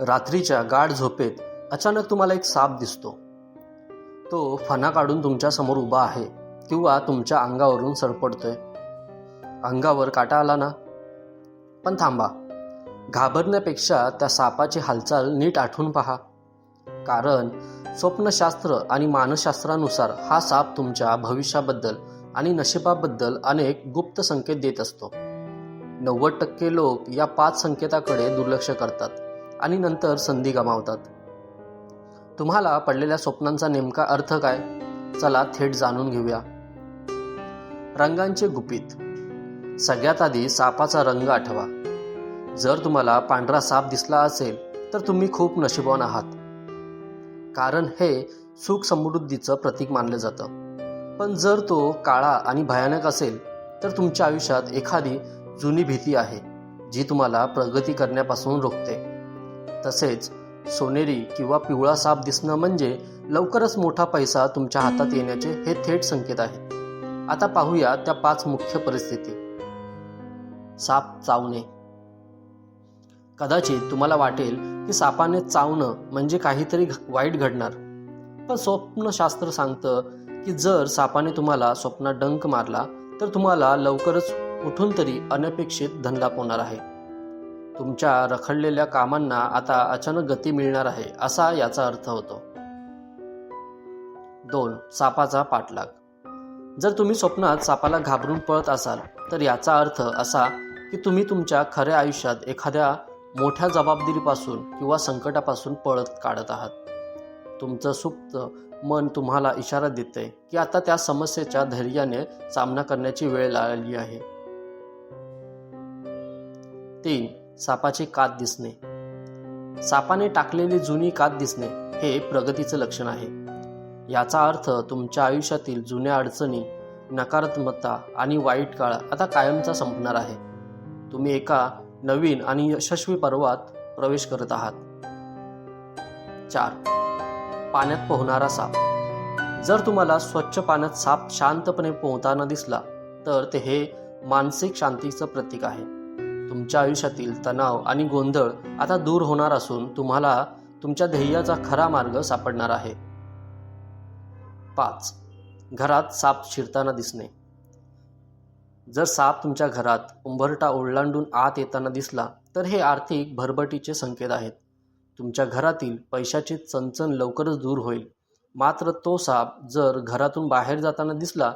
रात्रीच्या गाढ झोपेत अचानक तुम्हाला एक साप दिसतो. तो फणा काढून तुमच्या समोर उभा आहे किंवा तुमच्या अंगावरून सरपडतोय. अंगावर काटा आला ना? पण थांबा, घाबरण्यापेक्षा त्या सापाची हालचाल नीट आठवून पहा. कारण स्वप्नशास्त्र आणि मानसशास्त्रानुसार हा साप तुमच्या भविष्याबद्दल आणि नशिबाबद्दल अनेक गुप्त संकेत देत असतो. 90% लोक या 5 संकेताकडे दुर्लक्ष करतात आणि नंतर संधी गमावतात. तुम्हाला पडलेल्या स्वप्नांचा नेमका अर्थ काय? चला थेट जाणून घेऊया. रंगांचे गुपित. सगळ्यात आधी सापाचा रंग आठवा. जर तुम्हाला पांढरा साप दिसला असेल तर तुम्ही खूप नशीबवान आहात, कारण हे सुख समृद्धीचं प्रतीक मानलं जातं. पण जर तो काळा आणि भयानक असेल तर तुमच्या आयुष्यात एखादी जुनी भीती आहे जी तुम्हाला प्रगती करण्यापासून रोखते. तसेच सोनेरी किंवा पिवळा साप दिसणं म्हणजे लवकरच मोठा पैसा तुमच्या हातात येण्याचे हे थेट संकेत आहेत. आता पाहूया त्या 5 मुख्य परिस्थिती. साप चावणे. कदाचित तुम्हाला वाटेल की सापाने चावणं म्हणजे काहीतरी वाईट घडणार, पण स्वप्नशास्त्र सांगतं की जर सापाने तुम्हाला स्वप्नात डंक मारला तर तुम्हाला लवकरच कुठून तरी अनपेक्षित धनलाभ होणार आहे. तुमच्या रखडलेल्या कामांना आता अचानक गती मिळणार आहे असा याचा अर्थ होतो. 2. सापाचा पाठलाग. जर तुम्ही स्वप्नात सापाला घाबरून पळत असाल तर याचा अर्थ असा की तुम्ही तुमच्या खऱ्या आयुष्यात एखाद्या मोठ्या जबाबदारीपासून किंवा संकटापासून पळत काढत आहात. तुमचं सुप्त मन तुम्हाला इशारा देते की आता त्या समस्येच्या धैर्याने सामना करण्याची वेळ आली आहे. 3. सापाची कात दिसणे. सापाने टाकलेली जुनी कात दिसणे हे प्रगतीचं लक्षण आहे. याचा अर्थ तुमच्या आयुष्यातील जुन्या अडचणी, नकारात्मकता आणि वाईट काळ आता कायमचा संपणार आहे. तुम्ही एका नवीन आणि यशस्वी पर्वात प्रवेश करत आहात. 4. पाण्यात पोहणारा साप. जर तुम्हाला स्वच्छ पाण्यात साप शांतपणे पोहताना दिसला तर हे मानसिक शांतीचं प्रतीक आहे. तुमच्या आयुष्यातील तणाव आणि गोंधळ आता दूर होणार असून तुम्हाला तुमच्या ध्येयाचा खरा मार्ग सापडणार आहे. 5. घरात साप शिरताना दिसणे. जर साप तुमच्या घरात उंबरठा ओलांडून आत येताना दिसला तर हे आर्थिक भरभराटीचे संकेत आहेत. तुमच्या घरातील पैशाची चणचण लवकरच दूर होईल. मात्र तो साप जर घरातून बाहेर जाताना दिसला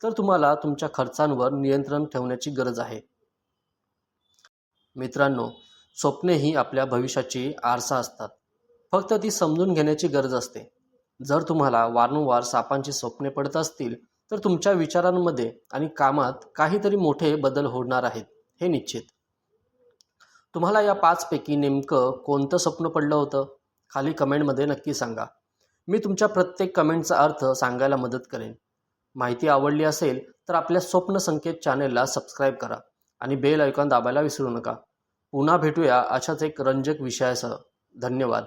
तर तुम्हाला तुमच्या खर्चांवर नियंत्रण ठेवण्याची गरज आहे. मित्रांनो, स्वप्ने ही आपल्या भविष्याची आरसा असतात. फक्त ती समजून घेण्याची गरज असते. जर तुम्हाला वारंवार सापांची स्वप्ने पडत असतील तर तुमच्या विचारांमध्ये आणि कामात काहीतरी मोठे बदल होणार आहेत हे निश्चित. तुम्हाला या 5 पैकी नेमकं कोणतं स्वप्न पडलं होतं? खाली कमेंटमध्ये नक्की सांगा. मी तुमच्या प्रत्येक कमेंटचा अर्थ सांगायला मदत करेन. माहिती आवडली असेल तर आपल्या स्वप्न संकेत चॅनेलला सबस्क्राईब करा आणि बेल आयकॉन दाबायला विसरू नका. पुन्हा भेटूया अशाच एक रंजक विषयासह. धन्यवाद.